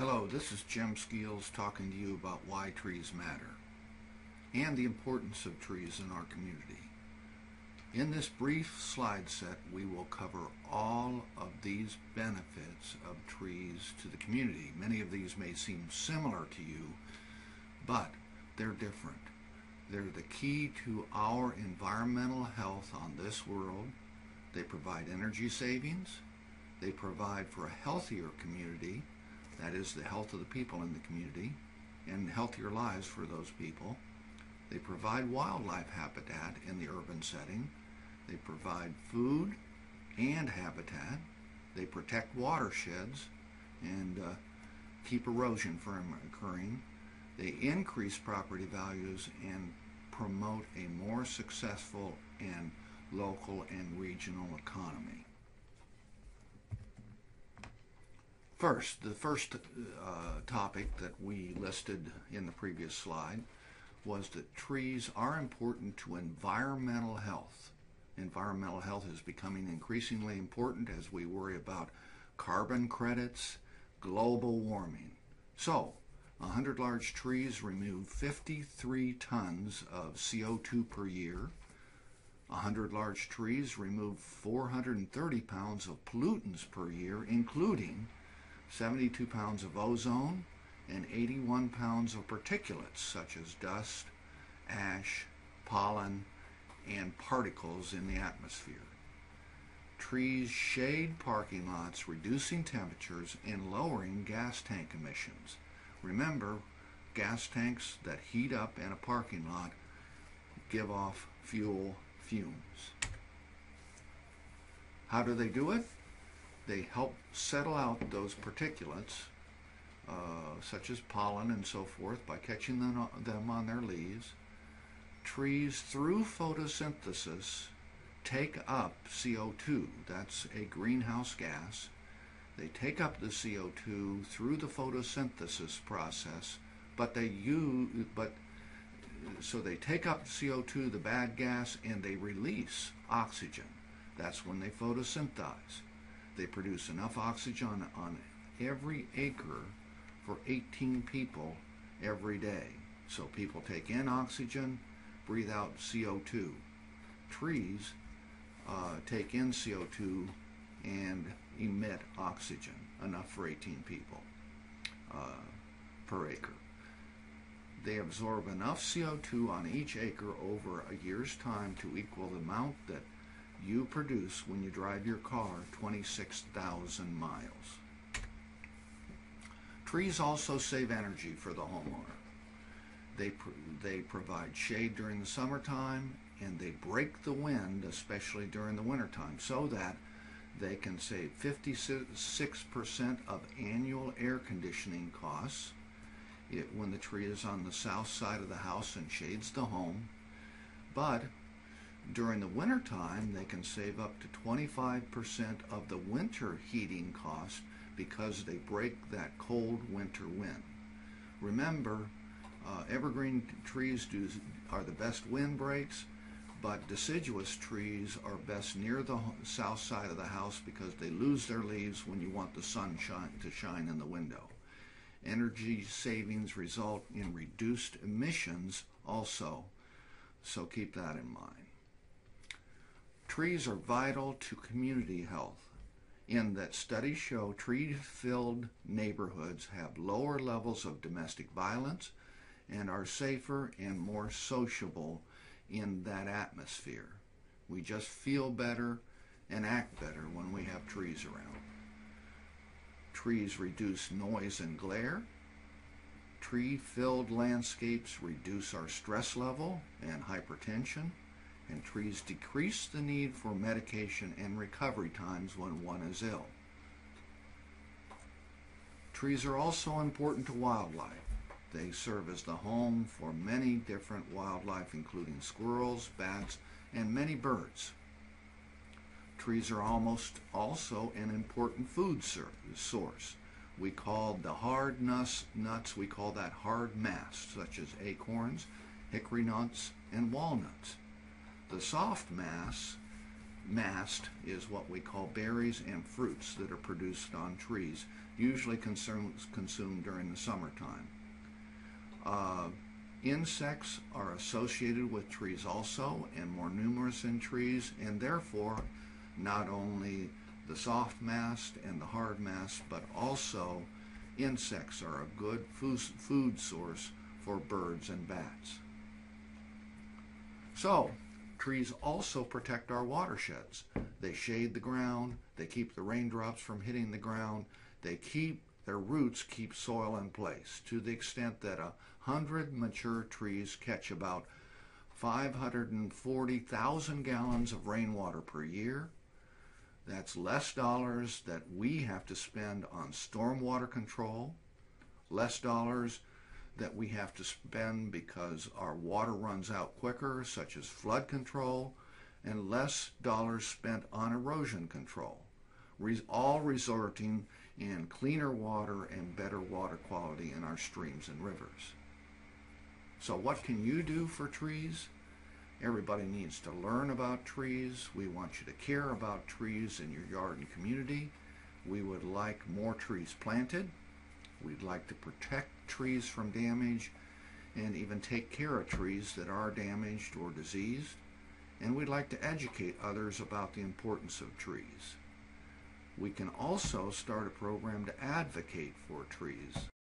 Hello, this is Jim Skeeles talking to you about why trees matter and the importance of trees in our community. In this brief slide set, we will cover all of these benefits of trees to the community. Many of these may seem similar to you, but they're different. They're the key to our environmental health on this world. They provide energy savings. They provide for a healthier community. That is the health of the people in the community and healthier lives for those people. They provide wildlife habitat in the urban setting. They provide food and habitat. They protect watersheds and keep erosion from occurring. They increase property values and promote a more successful and local and regional economy. The first topic that we listed in the previous slide was that trees are important to environmental health. Environmental health is becoming increasingly important as we worry about carbon credits, global warming. So, 100 large trees remove 53 tons of CO2 per year. 100 large trees remove 430 pounds of pollutants per year, including 72 pounds of ozone and 81 pounds of particulates such as dust, ash, pollen, and particles in the atmosphere. Trees shade parking lots, reducing temperatures and lowering gas tank emissions. Remember, gas tanks that heat up in a parking lot give off fuel fumes. How do they do it? They help settle out those particulates, such as pollen and so forth, by catching them on their leaves. Trees, through photosynthesis, take up CO2. That's a greenhouse gas. They take up the CO2 through the photosynthesis process, so they take up CO2, the bad gas, and they release oxygen. That's when they photosynthesize. They produce enough oxygen on every acre for 18 people every day. So people take in oxygen, breathe out CO2. Trees take in CO2 and emit oxygen, enough for 18 people per acre. They absorb enough CO2 on each acre over a year's time to equal the amount that you produce when you drive your car 26,000 miles. Trees also save energy for the homeowner. They provide shade during the summertime, and they break the wind, especially during the wintertime, so that they can save 56% of annual air conditioning costs when the tree is on the south side of the house and shades the home. But during the wintertime, they can save up to 25% of the winter heating cost because they break that cold winter wind. Remember, evergreen trees are the best wind breaks, but deciduous trees are best near the south side of the house because they lose their leaves when you want the sun to shine in the window. Energy savings result in reduced emissions also, so keep that in mind. Trees are vital to community health in that studies show tree-filled neighborhoods have lower levels of domestic violence and are safer and more sociable in that atmosphere. We just feel better and act better when we have trees around. Trees reduce noise and glare. Tree-filled landscapes reduce our stress level and hypertension. And trees decrease the need for medication and recovery times when one is ill. Trees are also important to wildlife. They serve as the home for many different wildlife, including squirrels, bats, and many birds. Trees are almost also an important food source. We call the hard nuts, we call that hard mass, such as acorns, hickory nuts, and walnuts. The soft mass mast is what we call berries and fruits that are produced on trees, usually consumed during the summertime. Insects are associated with trees also, and more numerous in trees, and therefore not only the soft mast and the hard mast, but also insects are a good food source for birds and bats. So, trees also protect our watersheds. They shade the ground, they keep the raindrops from hitting the ground, their roots keep soil in place, to the extent that 100 mature trees catch about 540,000 gallons of rainwater per year. That's less dollars that we have to spend on stormwater control, less dollars that we have to spend because our water runs out quicker, such as flood control, and less dollars spent on erosion control, all resulting in cleaner water and better water quality in our streams and rivers. So what can you do for trees? Everybody needs to learn about trees. We want you to care about trees in your yard and community. We would like more trees planted. We'd like to protect trees from damage and even take care of trees that are damaged or diseased. And we'd like to educate others about the importance of trees. We can also start a program to advocate for trees.